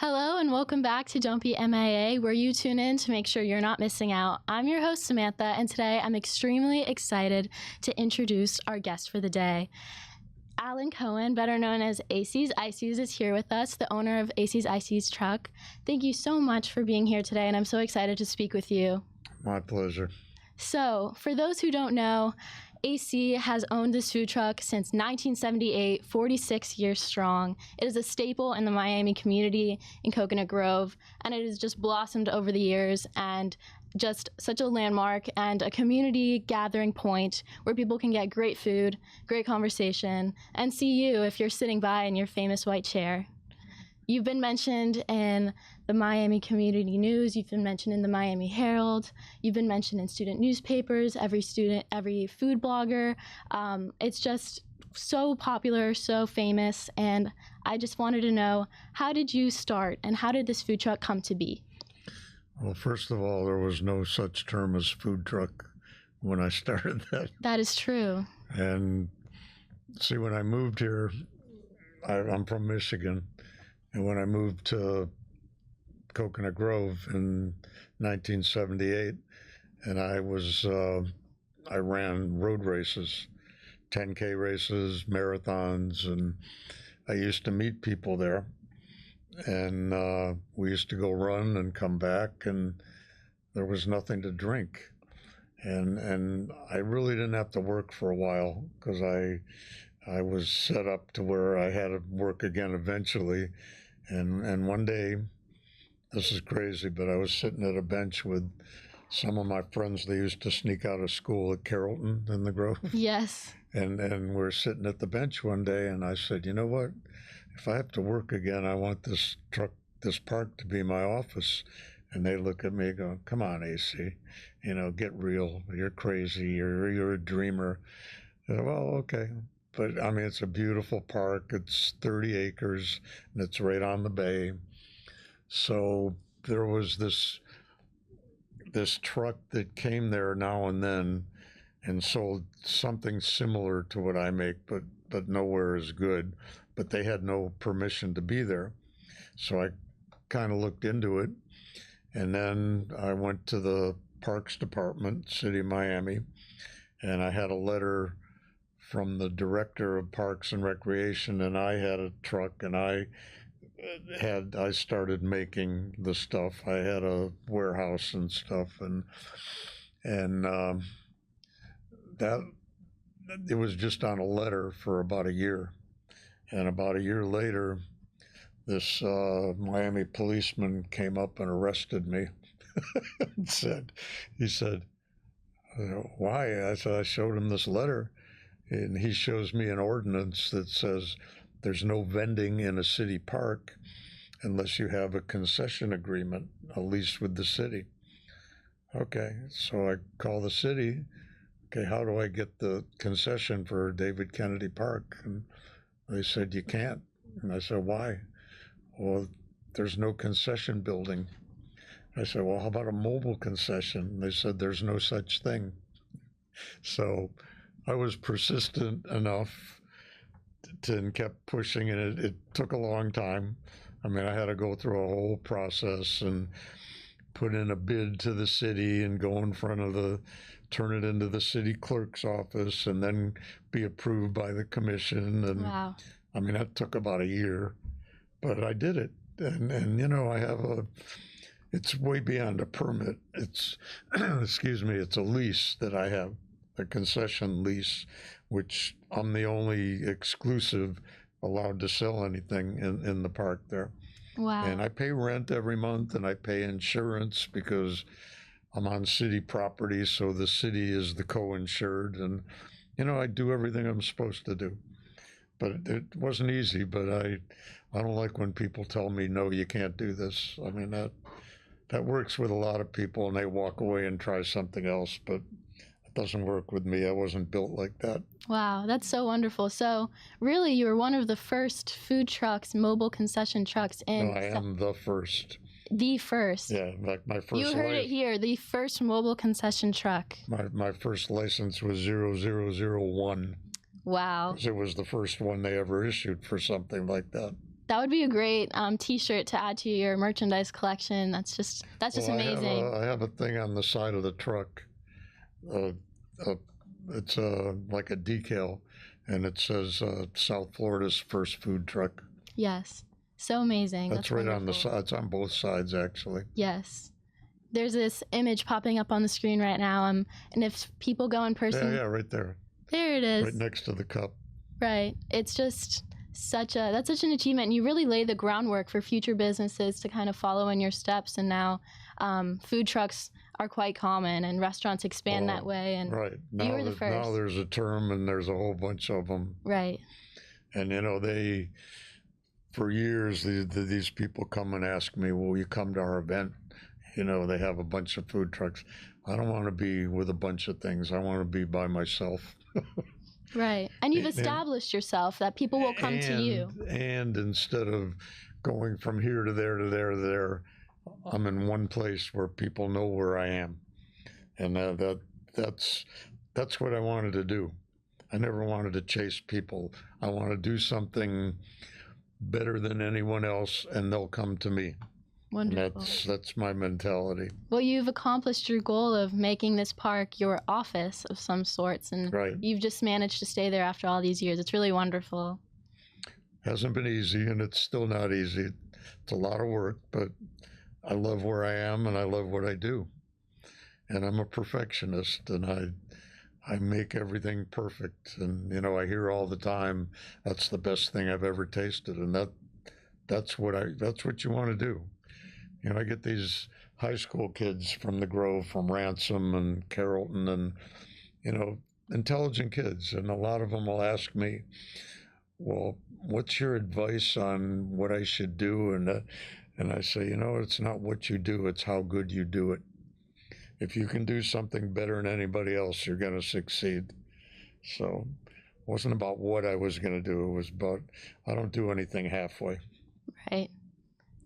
Hello and welcome back to Be M.I.A, where you tune in to make sure you're not missing out. I'm your host, Samantha, and today I'm extremely excited to introduce our guest for the day. Alan Cohen, better known as AC's Ices, is here with us, the owner of AC's Ices Truck. Thank you so much for being here today, and I'm so excited to speak with you. My pleasure. So, for those who don't know, AC has owned this food truck since 1978, 46 years strong. It is a staple in the Miami community in Coconut Grove, and it has just blossomed over the years and just such a landmark and a community gathering point where people can get great food, great conversation, and see you if you're sitting by in your famous white chair. You've been mentioned in the Miami Community News. You've been mentioned in the Miami Herald. You've been mentioned in student newspapers, every food blogger. It's just so popular, so famous. And I just wanted to know, how did you start and how did this food truck come to be? Well, first of all, there was no such term as food truck when I started that. That is true. And see, when I moved here, I'm from Michigan. And when I moved to Coconut Grove in 1978, and I ran road races, 10K races, marathons, and I used to meet people there. And we used to go run and come back, and there was nothing to drink. And I really didn't have to work for a while because I was set up to where I had to work again eventually. And one day, this is crazy, but I was sitting at a bench with some of my friends. They used to sneak out of school at Carrollton in the Grove. Yes. And we're sitting at the bench one day, and I said, you know what? If I have to work again, I want this park to be my office. And they look at me going, come on, AC, get real. You're crazy. You're a dreamer. I said, well, okay. But, I mean, it's a beautiful park. It's 30 acres, and it's right on the bay. So there was this truck that came there now and then and sold something similar to what I make, but nowhere as good. But they had no permission to be there. So I kind of looked into it. And then I went to the Parks Department, City of Miami, and I had a letter from the director of Parks and Recreation, and I had a truck, and I started making the stuff. I had a warehouse and stuff, and that it was just on a letter for about a year, and about a year later, this Miami policeman came up and arrested me. and he said, why? I said, I showed him this letter. And he shows me an ordinance that says there's no vending in a city park unless you have a concession agreement, a lease with the city. Okay, so I call the city. Okay, how do I get the concession for David Kennedy Park? And they said, you can't. And I said, why? Well, there's no concession building. I said, well, how about a mobile concession? And they said, there's no such thing. So I was persistent enough and kept pushing, and it took a long time. I mean, I had to go through a whole process and put in a bid to the city and go in front of turn it into the city clerk's office and then be approved by the commission. And wow. I mean, that took about a year, but I did it. And I have it's way beyond a permit. It's, excuse me, it's a lease that I have. A concession lease, which I'm the only exclusive allowed to sell anything in the park there. Wow. And I pay rent every month, and I pay insurance because I'm on city property, so the city is the co-insured. And, I do everything I'm supposed to do. But it wasn't easy, but I don't like when people tell me, no, you can't do this. I mean, that works with a lot of people, and they walk away and try something else, but doesn't work with me. I wasn't built like that. Wow, that's so wonderful. So really, you were one of the first food trucks, mobile concession trucks in... No, I am the first. The first. Yeah, like my first... You heard it here, the first mobile concession truck. My first license was 0001. Wow. It was the first one they ever issued for something like that. That would be a great T-shirt to add to your merchandise collection. That's just amazing. I have a thing on the side of the truck. It's like a decal, and it says South Florida's first food truck. Yes, so amazing. That's right on the side. It's on both sides, actually. Yes. There's this image popping up on the screen right now, and if people go in person... Yeah, right there. There it is. Right next to the cup. Right. It's just that's such an achievement. And you really lay the groundwork for future businesses to kind of follow in your steps. And now food trucks are quite common, and restaurants expand that way. And right. You were the first. Now there's a term, and there's a whole bunch of them. Right. And, for years, these people come and ask me, will you come to our event? They have a bunch of food trucks. I don't want to be with a bunch of things. I want to be by myself. Right. And you've established yourself that people will come to you. And instead of going from here to there to there to there, I'm in one place where people know where I am. And that's what I wanted to do. I never wanted to chase people. I want to do something better than anyone else, and they'll come to me. Wonderful. That's my mentality. Well, you've accomplished your goal of making this park your office of some sorts, and You've just managed to stay there after all these years. It's really wonderful. Hasn't been easy, and it's still not easy. It's a lot of work, but I love where I am, and I love what I do. And I'm a perfectionist, and I make everything perfect. And, I hear all the time, that's the best thing I've ever tasted, and that's what you want to do. I get these high school kids from the Grove, from Ransom and Carrollton, and, intelligent kids. And a lot of them will ask me, well, what's your advice on what I should do? And I say, it's not what you do, it's how good you do it. If you can do something better than anybody else, you're going to succeed. So it wasn't about what I was going to do. It was about, I don't do anything halfway. Right.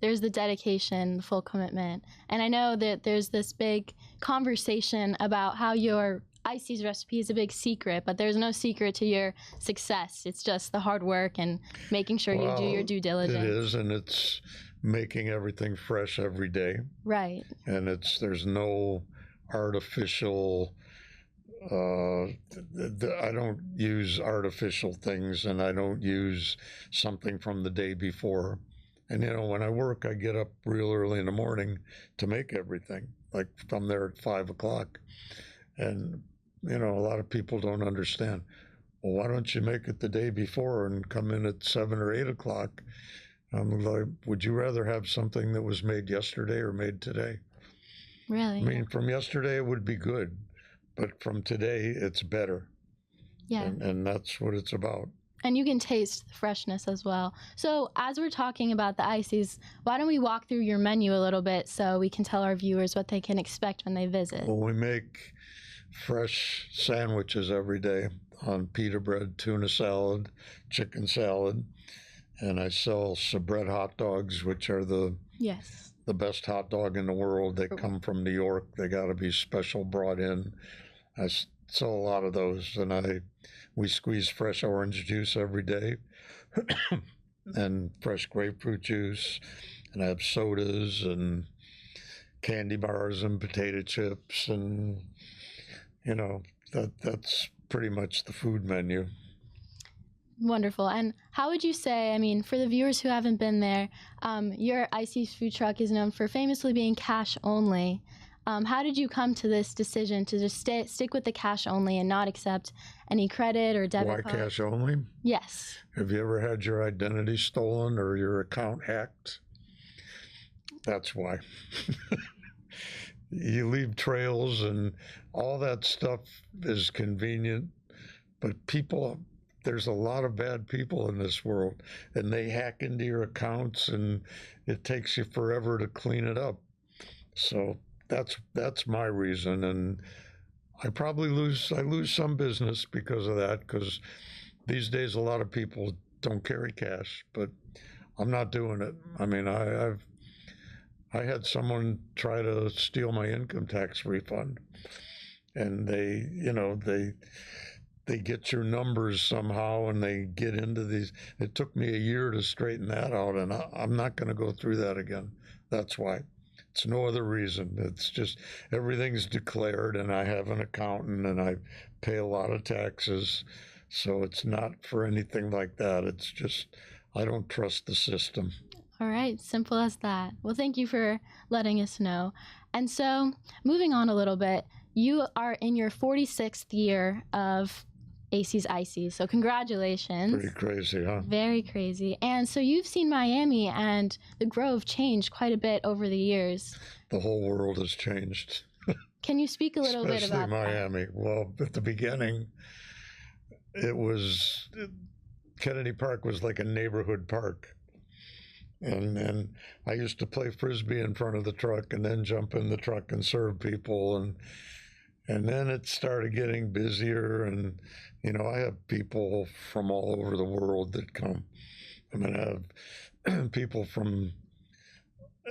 There's the dedication, the full commitment. And I know that there's this big conversation about how your IC's recipe is a big secret, but there's no secret to your success. It's just the hard work and making sure you do your due diligence. It is, and it's making everything fresh every day. Right. And there's no artificial, I don't use artificial things, and I don't use something from the day before. And, when I work, I get up real early in the morning to make everything. Like, I'm there at 5 o'clock. And, a lot of people don't understand. Well, why don't you make it the day before and come in at 7 or 8 o'clock? I'm like, would you rather have something that was made yesterday or made today? Really? I mean, from yesterday, it would be good. But from today, it's better. Yeah. And that's what it's about. And you can taste the freshness as well. So as we're talking about the ICs, why don't we walk through your menu a little bit so we can tell our viewers what they can expect when they visit? Well, we make fresh sandwiches every day on pita bread, tuna salad, chicken salad. And I sell sabret hot dogs, which are the best hot dog in the world. They come from New York. They got to be special brought in. I sell a lot of those, and we squeeze fresh orange juice every day and fresh grapefruit juice, and I have sodas and candy bars and potato chips, and that's pretty much the food menu. Wonderful. And how would you say, I mean, for the viewers who haven't been there, your IC's food truck is known for famously being cash only. How did you come to this decision to just stick with the cash only and not accept any credit or debit card? Why cash only? Yes. Have you ever had your identity stolen or your account hacked? That's why. You leave trails, and all that stuff is convenient, but there's a lot of bad people in this world, and they hack into your accounts, and it takes you forever to clean it up. So that's my reason, and I lose some business because of that, because these days a lot of people don't carry cash, but I'm not doing it. I mean, I had someone try to steal my income tax refund, and they they get your numbers somehow and they get into these. It took me a year to straighten that out, and I'm not going to go through that again. That's why. It's no other reason. It's just everything's declared, and I have an accountant, and I pay a lot of taxes. So it's not for anything like that. It's just I don't trust the system. All right, simple as that. Well, thank you for letting us know. And so, moving on a little bit, you are in your 46th year of AC's IC. So, congratulations. Pretty crazy, huh? Very crazy. And so, you've seen Miami and the Grove change quite a bit over the years. The whole world has changed. Can you speak a little bit about Miami? that? Well, at the beginning, Kennedy Park was like a neighborhood park. And I used to play Frisbee in front of the truck and then jump in the truck and serve people. And then it started getting busier. And, I have people from all over the world that come. I mean, I have people from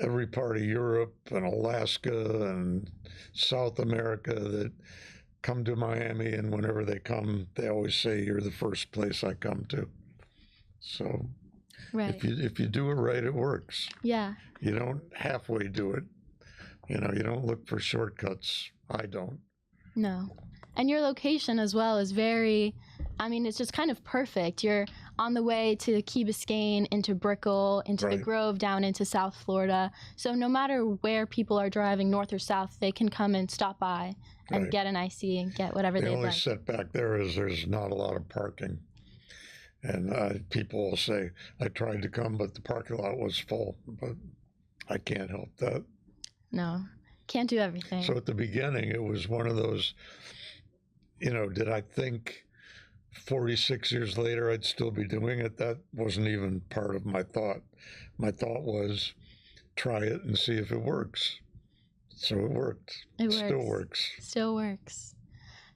every part of Europe and Alaska and South America that come to Miami. And whenever they come, they always say, "You're the first place I come to." So... Right. If you do it right, it works. Yeah. You don't halfway do it. You don't look for shortcuts. I don't. No. And your location as well is it's just kind of perfect. You're on the way to Key Biscayne, into Brickell, into the Grove, down into South Florida. So no matter where people are driving, north or south, they can come and stop by and get an IC and get whatever they'd like. The only setback there is there's not a lot of parking. And people will say, "I tried to come, but the parking lot was full." But I can't help that. No, can't do everything. So at the beginning, it was one of those, did I think 46 years later I'd still be doing it? That wasn't even part of my thought. My thought was, try it and see if it works. So it worked. It works. Still works. Still works.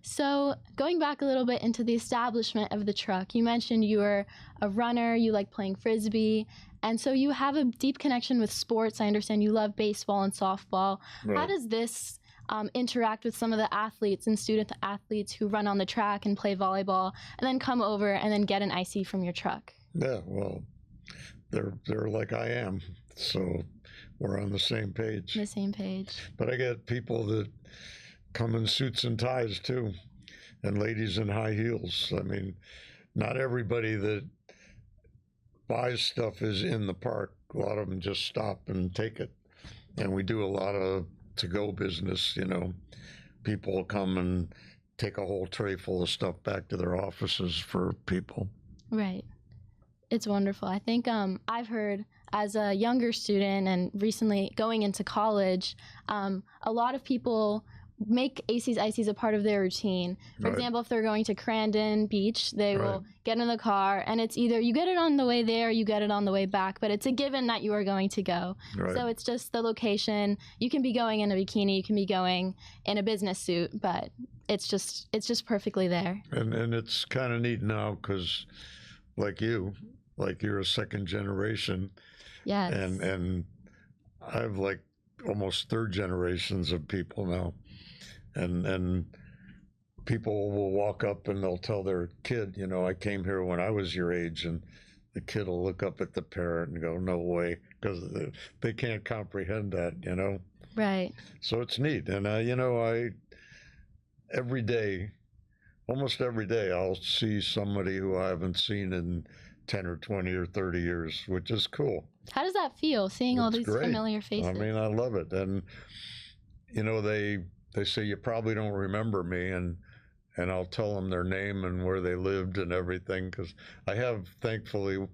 So going back a little bit into the establishment of the truck, you mentioned you were a runner, you like playing Frisbee, and so you have a deep connection with sports. I understand you love baseball and softball. Right. How does this interact with some of the athletes and student athletes who run on the track and play volleyball and then come over and then get an IC from your truck? Yeah, well, they're like I am, so we're on the same page. The same page. But I get people that come in suits and ties too, and ladies in high heels. I mean, not everybody that buys stuff is in the park. A lot of them just stop and take it. And we do a lot of to-go business, People come and take a whole tray full of stuff back to their offices for people. Right. It's wonderful. I think I've heard as a younger student and recently going into college, a lot of people make AC's ICs a part of their routine. For example, if they're going to Crandon Beach, they will get in the car, and it's either you get it on the way there, you get it on the way back, but it's a given that you are going to go. So it's just the location. You can be going in a bikini, you can be going in a business suit, but it's just perfectly there. And it's kind of neat now because, like you're a second generation. Yes. And I've like almost third generations of people now. And people will walk up and they'll tell their kid, I came here when I was your age, and the kid will look up at the parent and go, "No way," because they can't comprehend that, Right. So it's neat. And, almost every day, I'll see somebody who I haven't seen in 10 or 20 or 30 years, which is cool. How does that feel, seeing all these great. familiar faces? I mean, I love it. And, they say, "You probably don't remember me," and I'll tell them their name and where they lived and everything, because I have, thankfully,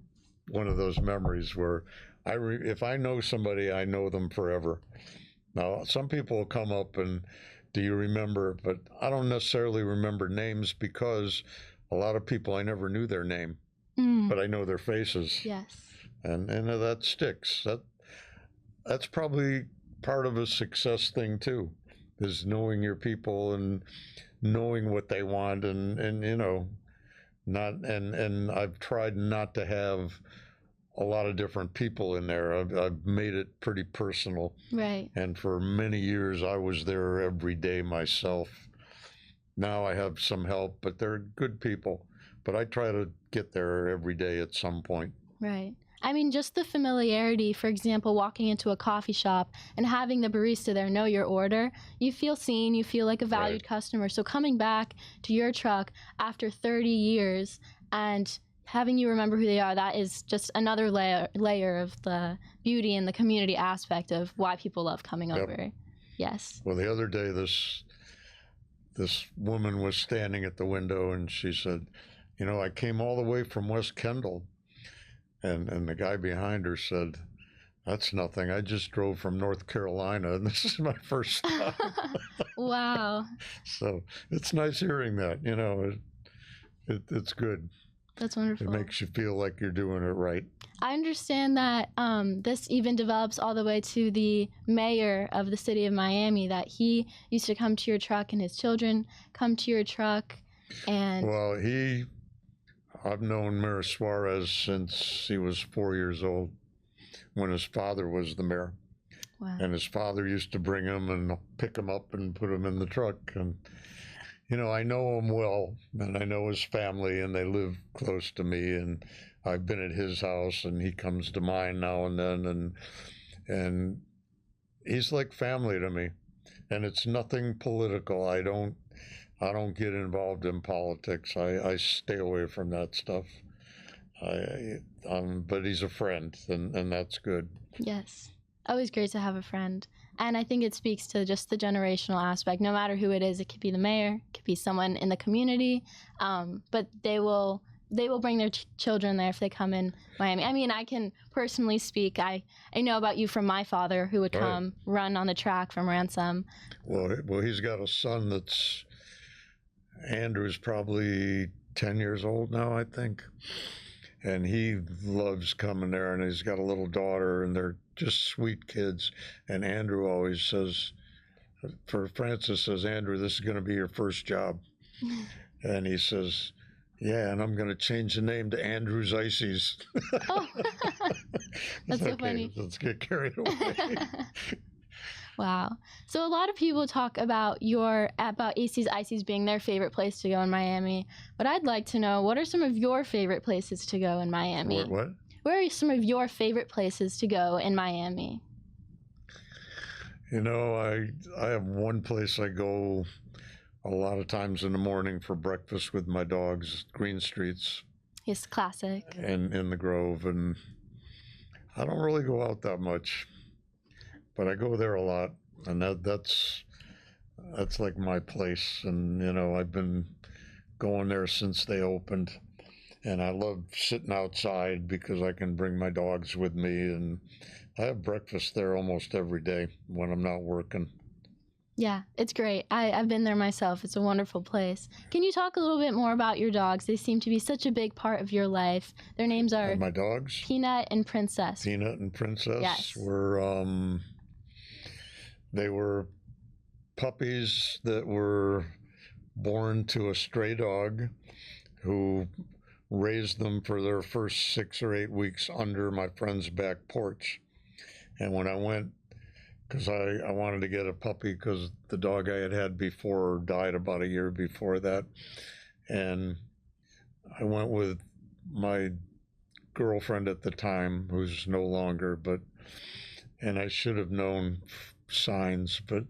one of those memories where if I know somebody, I know them forever. Now, some people will come up and, "Do you remember?" But I don't necessarily remember names because a lot of people, I never knew their name, but I know their faces. Yes. And that sticks. That's probably part of a success thing too, is knowing your people and knowing what they want, and I've tried not to have a lot of different people in there. I've made it pretty personal. Right. And for many years I was there every day myself. Now I have some help, but they're good people. But I try to get there every day at some point. Right. I mean, just the familiarity, for example, walking into a coffee shop and having the barista there know your order, you feel seen, you feel like a valued Right. customer. So coming back to your truck after 30 years and having you remember who they are, that is just another layer of the beauty and the community aspect of why people love coming Yep. over. Yes. Well, the other day, this woman was standing at the window, and she said, "You know, I came all the way from West Kendall," and the guy behind her said, "That's nothing. I just drove from North Carolina, and this is my first stop." Wow. So it's nice hearing that. You know, it's good. That's It wonderful. makes you feel like you're doing it right. I understand that this even develops all the way to the mayor of the city of Miami, that he used to come to your truck and his children come to your truck. And Well, I've known Mayor Suarez since he was 4 years old, when his father was the mayor. wow. And his father used to bring him and pick him up and put him in the truck. And, you know, I know him well, and I know his family, and they live close to me. And I've been at his house, and he comes to mine now and then. And he's like family to me. And it's nothing political. I don't get involved in politics. I stay away from that stuff. But he's a friend, and that's good. Yes. Always great to have a friend. And I think it speaks to just the generational aspect. No matter who it is, it could be the mayor, it could be someone in the community, but they will bring their children there if they come in Miami. I mean, I can personally speak. I know about you from my father, who would come run on the track from Ransom. Well, he's got a son that's Andrew's probably 10 years old now, I think. And he loves coming there, and he's got a little daughter, and they're just sweet kids. And Andrew always says, Francis says, "Andrew, this is going to be your first job." And he says, "Yeah, and I'm going to change the name to Andrew's Ices." Oh, that's so funny. Let's get carried away. Wow. So a lot of people talk about AC's Ices being their favorite place to go in Miami. But I'd like to know, what are some of your favorite places to go in Miami? What? Where are some of your favorite places to go in Miami? You know, I have one place I go a lot of times in the morning for breakfast with my dogs, Green Streets. Yes, classic. And in the Grove, and I don't really go out that much, but I go there a lot, and that's like my place. And you know, I've been going there since they opened, and I love sitting outside because I can bring my dogs with me, and I have breakfast there almost every day when I'm not working. Yeah, it's great. I've been there myself. It's a wonderful place. Can you talk a little bit more about your dogs? They seem to be such a big part of your life. Their names are My dogs, Peanut and Princess. Peanut and Princess, Yes. they were puppies that were born to a stray dog who raised them for their first 6 or 8 weeks under my friend's back porch. And when I went, because I wanted to get a puppy because the dog I had before died about a year before that. And I went with my girlfriend at the time, who's no longer, and I should have known signs, but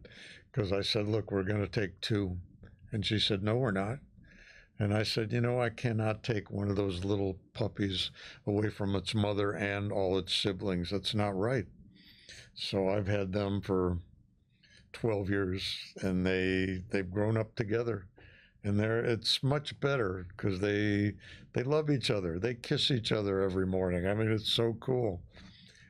because I said, "Look, we're going to take 2." And she said, "No, we're not." And I said, "You know, I cannot take one of those little puppies away from its mother and all its siblings. That's not right." So I've had them for 12 years, and they've grown up together, and it's much better because they love each other. They kiss each other every morning. I mean, it's so cool.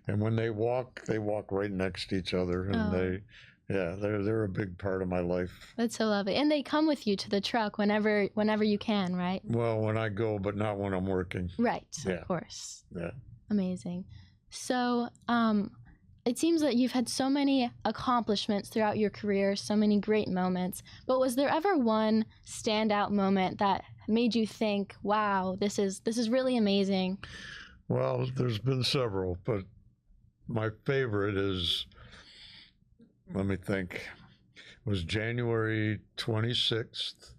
And when they walk right next to each other, and they're a big part of my life. That's so lovely. And they come with you to the truck whenever you can, right? Well, when I go, but not when I'm working. Right, Yeah. Of course. Yeah. Amazing. So, it seems that you've had so many accomplishments throughout your career, so many great moments, but was there ever one standout moment that made you think, wow, this is really amazing? Well, there's been several, but my favorite is, let me think, was January 26th,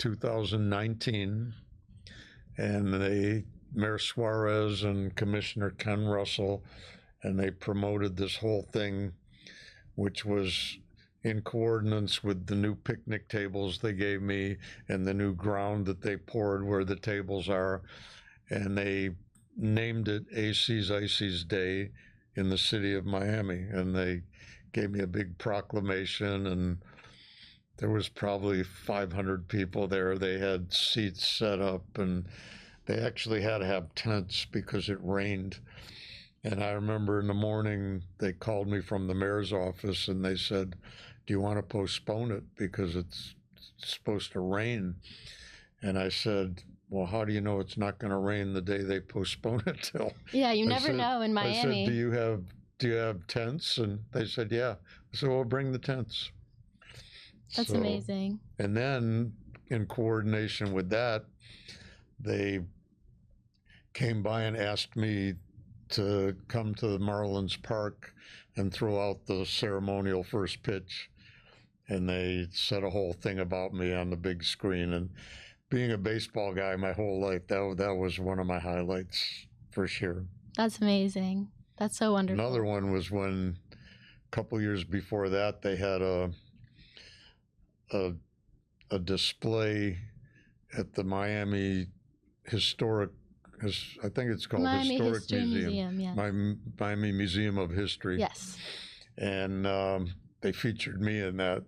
2019, and Mayor Suarez and Commissioner Ken Russell, and they promoted this whole thing, which was in coordinates with the new picnic tables they gave me and the new ground that they poured where the tables are. And they named it AC's Ices Day in the city of Miami. And they gave me a big proclamation, and there was probably 500 people there. They had seats set up, and they actually had to have tents because it rained. And I remember in the morning, they called me from the mayor's office and they said, do you want to postpone it because it's supposed to rain? And I said, well, how do you know it's not going to rain the day they postpone it till? Yeah, you never know in Miami. I said, do you have tents? And they said, yeah. I said, well, bring the tents. That's amazing. And then in coordination with that, they came by and asked me to come to the Marlins Park and throw out the ceremonial first pitch. And they said a whole thing about me on the big screen. And being a baseball guy my whole life, that was one of my highlights for sure. That's amazing. That's so wonderful. Another one was when a couple years before that, they had a display at the Miami I think it's called Miami Historic History Museum, yes. Miami Museum of History. Yes. And they featured me in that,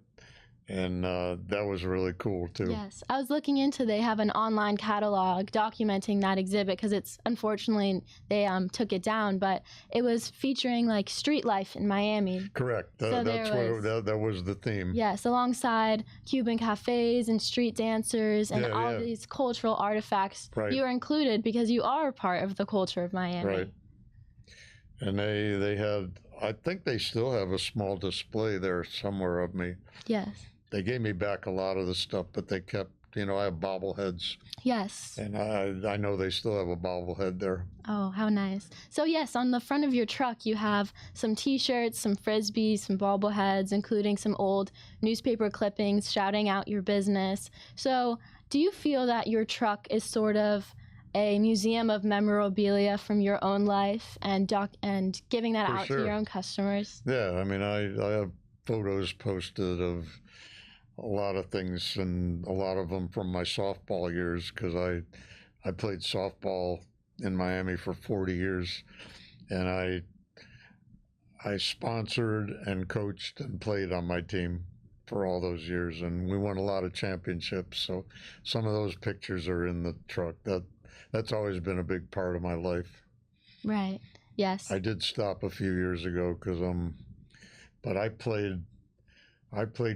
and that was really cool too. Yes, I was looking into. They have an online catalog documenting that exhibit because it's unfortunately they took it down, but it was featuring like street life in Miami. Correct. That was the theme. Yes, alongside Cuban cafes and street dancers and all these cultural artifacts. Right. You are included because you are a part of the culture of Miami. Right. And they had, I think they still have a small display there somewhere of me. Yes. They gave me back a lot of the stuff, but they kept, I have bobbleheads. Yes. And I know they still have a bobblehead there. Oh, how nice. So yes, on the front of your truck, you have some T-shirts, some Frisbees, some bobbleheads, including some old newspaper clippings shouting out your business. So do you feel that your truck is sort of a museum of memorabilia from your own life and giving that out to your own customers? Yeah, I mean, I have photos posted of a lot of things, and a lot of them from my softball years, because I played softball in Miami for 40 years, and I sponsored and coached and played on my team for all those years, and we won a lot of championships. So some of those pictures are in the truck. That's always been a big part of my life. Right. Yes. I did stop a few years ago but I played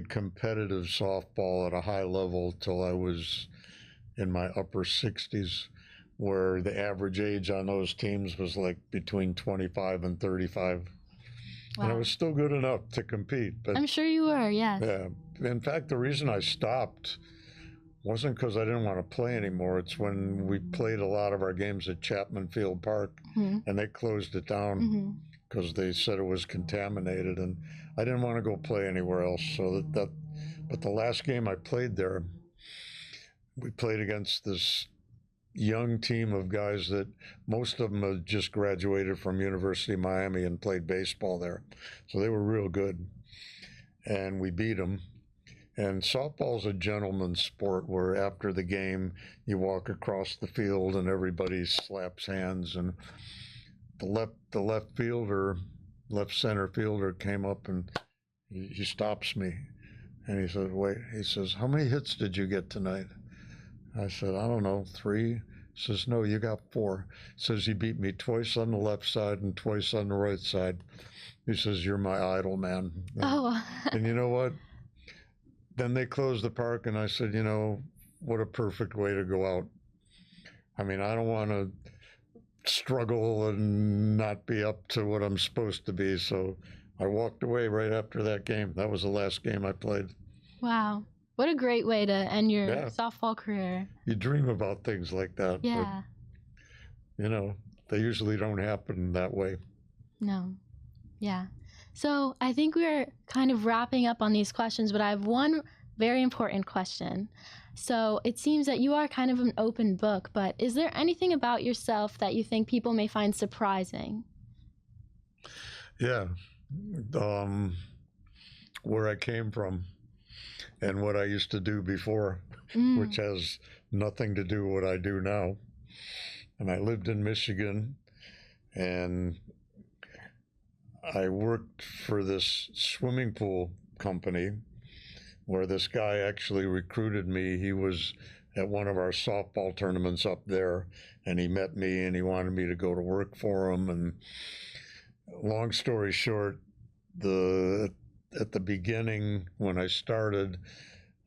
competitive softball at a high level till I was in my upper 60s, where the average age on those teams was like between 25 and 35. Wow. And I was still good enough to compete. But I'm sure you were, yes. Yeah. In fact, the reason I stopped wasn't because I didn't want to play anymore. It's when we played a lot of our games at Chapman Field Park, and they closed it down because they said it was contaminated, and I didn't want to go play anywhere else. So but the last game I played there, we played against this young team of guys that most of them had just graduated from University of Miami and played baseball there. So they were real good, and we beat them. And softball's a gentleman's sport where after the game, you walk across the field and everybody slaps hands. And the left center fielder came up and he stops me. And he says, wait, he says, how many hits did you get tonight? I said, I don't know, 3. He says, no, you got 4. He says, he beat me twice on the left side and twice on the right side. He says, you're my idol, man. And you know what? Then they closed the park, and I said, what a perfect way to go out. I mean, I don't want to struggle and not be up to what I'm supposed to be. So I walked away right after that game. That was the last game I played. Wow. What a great way to end your softball career. You dream about things like that. Yeah. But, they usually don't happen that way. No. Yeah. So I think we're kind of wrapping up on these questions, but I have one very important question. So it seems that you are kind of an open book, but is there anything about yourself that you think people may find surprising? Yeah. Where I came from and what I used to do before, which has nothing to do with what I do now. And I lived in Michigan, and I worked for this swimming pool company where this guy actually recruited me. He was at one of our softball tournaments up there, and he met me and he wanted me to go to work for him. And long story short, at the beginning when I started,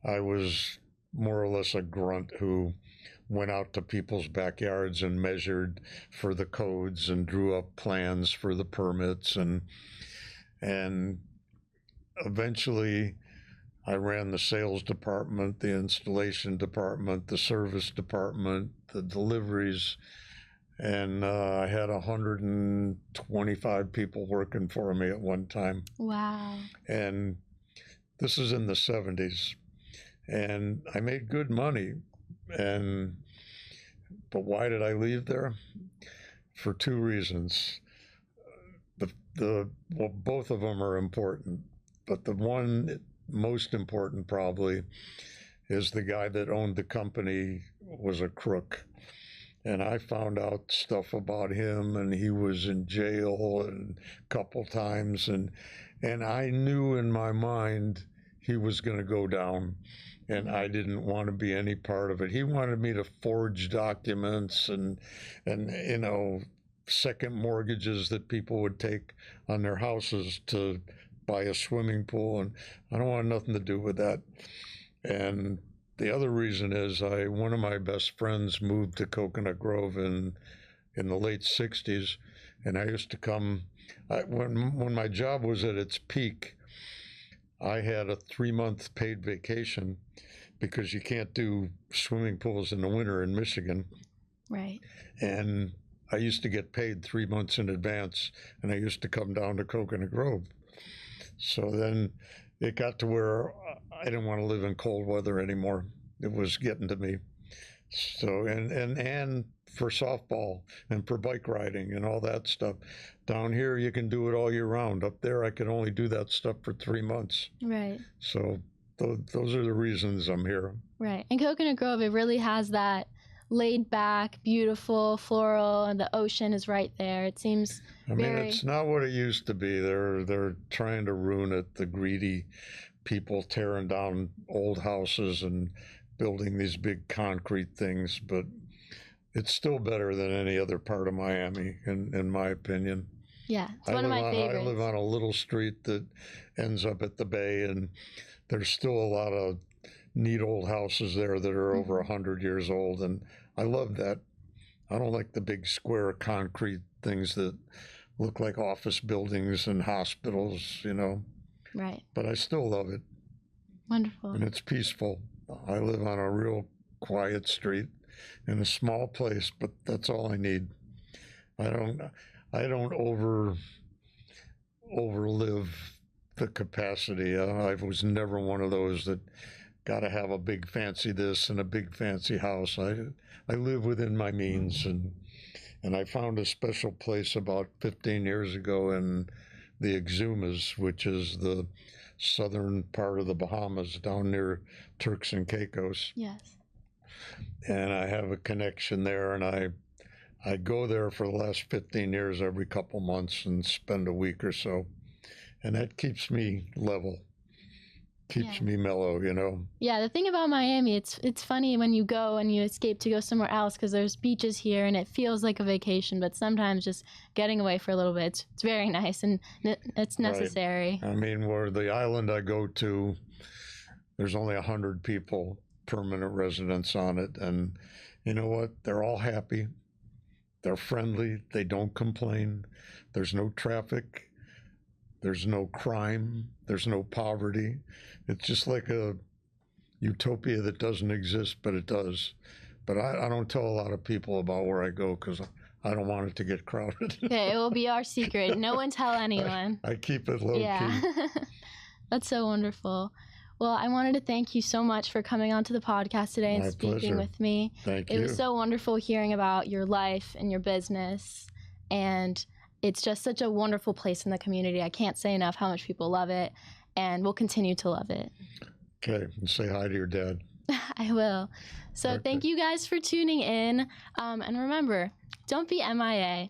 I was more or less a grunt who went out to people's backyards and measured for the codes and drew up plans for the permits, and eventually I ran the sales department, the installation department, the service department, the deliveries, and I had 125 people working for me at one time. Wow. And this is in the 70s, and I made good money. But why did I leave there? For two reasons. Well, both of them are important, but the one most important probably is the guy that owned the company was a crook. And I found out stuff about him, and he was in jail a couple times, and I knew in my mind he was going to go down, and I didn't want to be any part of it. He wanted me to forge documents and second mortgages that people would take on their houses to buy a swimming pool, and I don't want nothing to do with that. And the other reason is one of my best friends moved to Coconut Grove in the late 60s, and I used to come, when my job was at its peak, I had a 3-month paid vacation because you can't do swimming pools in the winter in Michigan. Right. And I used to get paid 3 months in advance, and I used to come down to Coconut Grove. So then it got to where I didn't want to live in cold weather anymore. It was getting to me. So, and for softball and for bike riding and all that stuff. Down here, you can do it all year round. Up there, I could only do that stuff for 3 months. Right. So those are the reasons I'm here. Right. And Coconut Grove, it really has that laid back, beautiful, floral, and the ocean is right there. It seems it's not what it used to be. They're trying to ruin it. The greedy people tearing down old houses and building these big concrete things, but it's still better than any other part of Miami, in my opinion. Yeah, it's one of my favorites. I live on a little street that ends up at the bay, and there's still a lot of neat old houses there that are over 100 years old, and I love that. I don't like the big square concrete things that look like office buildings and hospitals, Right. But I still love it. Wonderful. And it's peaceful. I live on a real quiet street in a small place, but that's all I need. I don't overlive the capacity. I was never one of those that got to have a big fancy this and a big fancy house. I live within my means, and I found a special place about 15 years ago in the Exumas, which is the southern part of the Bahamas down near Turks and Caicos. Yes. And I have a connection there, and I go there for the last 15 years every couple months and spend a week or so. And that keeps me level, keeps me mellow, Yeah, the thing about Miami, it's funny when you go and you escape to go somewhere else because there's beaches here and it feels like a vacation, but sometimes just getting away for a little bit, it's very nice and it's necessary. Right. I mean, where the island I go to, there's only 100 people, permanent residents on it, and you know what? They're all happy. They're friendly. They don't complain. There's no traffic. There's no crime. There's no poverty. It's just like a utopia that doesn't exist, but it does. But I don't tell a lot of people about where I go because I don't want it to get crowded. Okay, it will be our secret. No one tell anyone. I keep it low key. That's so wonderful. Well, I wanted to thank you so much for coming onto the podcast today and My speaking pleasure. with me. Thank It you. was so wonderful hearing about your life and your business, and it's just such a wonderful place in the community. I can't say enough how much people love it, and will continue to love it. Okay, and say hi to your dad. I will. So Okay. thank you guys for tuning in, and remember, don't be MIA.